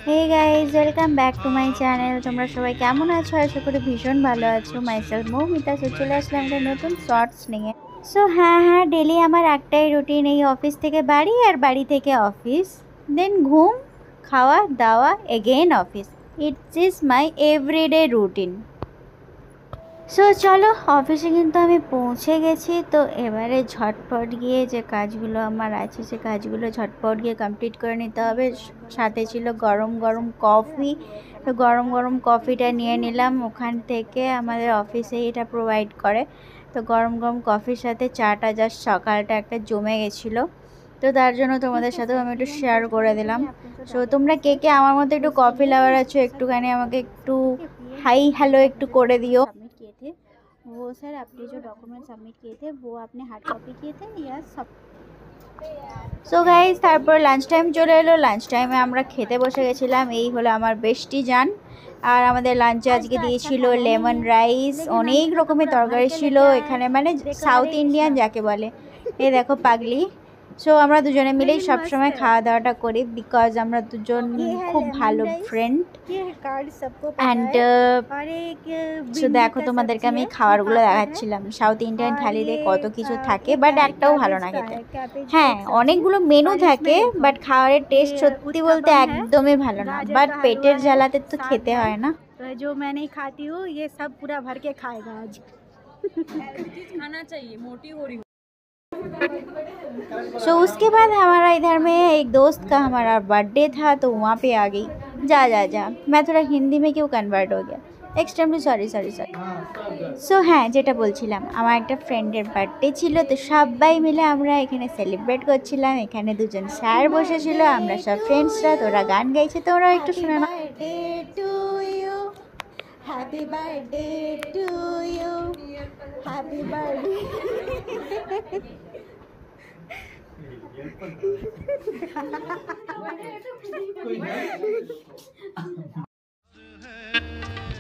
Hey guys, welcome back to my channel. তোমরা সবাই কেমন আছো? আশা করি ভীষণ ভালো আছো। মাইসেলফ মৌমিতা। চলে আসলাম একটা নতুন শর্টস নিয়ে। হ্যাঁ, ডেলি আমার একটাই রুটিন, এই অফিস থেকে বাড়ি আর বাড়ি থেকে অফিস, দেন ঘুম, খাওয়া দাওয়া, again office. It's is my everyday routine. চলো, অফিসে কিন্তু আমি পৌঁছে গেছি। তো এবারে ঝটপট গিয়ে যে কাজগুলো আমার আছে সে কাজগুলো ঝটপট গিয়ে কমপ্লিট করে নিতে হবে। সাথে ছিল গরম গরম কফি। তো গরম গরম কফিটা নিয়ে নিলাম ওখান থেকে, আমাদের অফিসে এটা প্রোভাইড করে। তো গরম গরম কফির সাথে চাটা জাস্ট সকালটা একটা জমে গেছিলো। তো তার জন্য তোমাদের সাথেও আমি একটু শেয়ার করে দিলাম। তোমরা কে কে আমার মতো একটু কফি লাভার আছো, একটুখানি আমাকে একটু हाई हेलो একটু করে দিও। सबमिट किए थे वो सर, आपने जो डॉक्यूमेंट सबमिट किए थे वो आपने हार्ड कॉपी किए थे या सब। সো গাইজ, তারপর লাঞ্চ টাইম চলে এলো। লাঞ্চ টাইমে আমরা খেতে বসে গেছিলাম। এই হলো আমার বেস্টি জান। আর আমাদের লাঞ্চে আজকে দিয়েছিল লেমন রাইস, অনেক রকমের তরকারি ছিল এখানে, মানে সাউথ ইন্ডিয়ান যাকে বলে। এই দেখো পাগলি। আমরা দুজনে মিলেই সবসময় খাওয়া দাওয়াটা করি, বিকজ আমরা দুজন খুব ভালো ফ্রেন্ড। অ্যান্ড দেখো, তোমাদেরকে আমি খাবারগুলো দেখাচ্ছিলাম। সাউথ ইন্ডিয়ান থালিতে কত কিছু থাকে, বাট একটাও ভালো না খেতে। হ্যাঁ, অনেকগুলো মেনু থাকে, বাট খাবারের টেস্ট সত্যি বলতে একদমই ভালো না। বাট পেটের জ্বালাতে তো খেতে হয় না। जो मैं नहीं खाती हूँ ये सब पूरा भर के खाएगा आज। खाना चाहिए, मोटी हो रही। उसके बाद हमारा इधर में एक दोस्त का हमारा बर्थडे था, तो वहाँ पे आ गई। जा मैं थोड़ा हिंदी में क्यों कन्वर्ट हो गया, एक्सट्रीमली सॉरी। হ্যাঁ, যেটা বলছিলাম, আমার একটা ফ্রেন্ডের বার্থডে ছিল। তো সবাই মিলে আমরা এখানে সেলিব্রেট করছিলাম। এখানে দুজন স্যার বসেছিল, আমরা সব ফ্রেন্ডসরা। তোরা গান গাইছে, তোমরা একটু শুনে নাও। Happy birthday to you, happy birthday.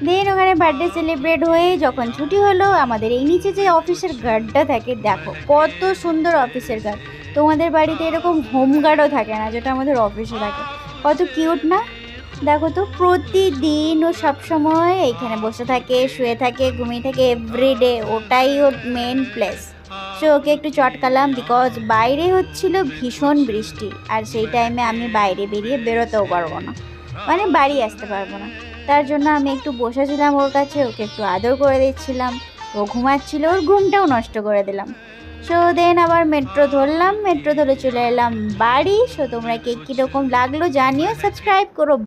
Then ওখানে বার্থডে সেলিব্রেট হয়ে যখন ছুটি হলো, আমাদের এই নিচে যে অফিসের গার্ডটা থাকে, দেখো কত সুন্দর অফিসের গার্ড। তোমাদের বাড়িতে এরকম হোম গার্ডও থাকে না, যেটা আমাদের অফিসে থাকে। কত কিউট না? দেখো তো, প্রতিদিন ও সবসময় এইখানে বসে থাকে, শুয়ে থাকে, ঘুমিয়ে থাকে, এভরিডে। ওটাই ওর মেন প্লেস। ওকে একটু চটকালাম, বিকজ বাইরে হচ্ছিল ভীষণ বৃষ্টি, আর সেই টাইমে আমি বাইরে বেরিয়ে বেরোতেও পারবো না, মানে বাড়ি আসতে পারবো না। তার জন্য আমি একটু বসেছিলাম ওর কাছে, ওকে একটু আদর করে দিচ্ছিলাম। ও ঘুমাচ্ছিল, ওর ঘুমটাও নষ্ট করে দিলাম। দেন আবার মেট্রো ধরলাম, মেট্রো ধরে চলে এলাম বাড়ি। তোমরা কে কীরকম লাগলো জানিও, সাবস্ক্রাইব করো।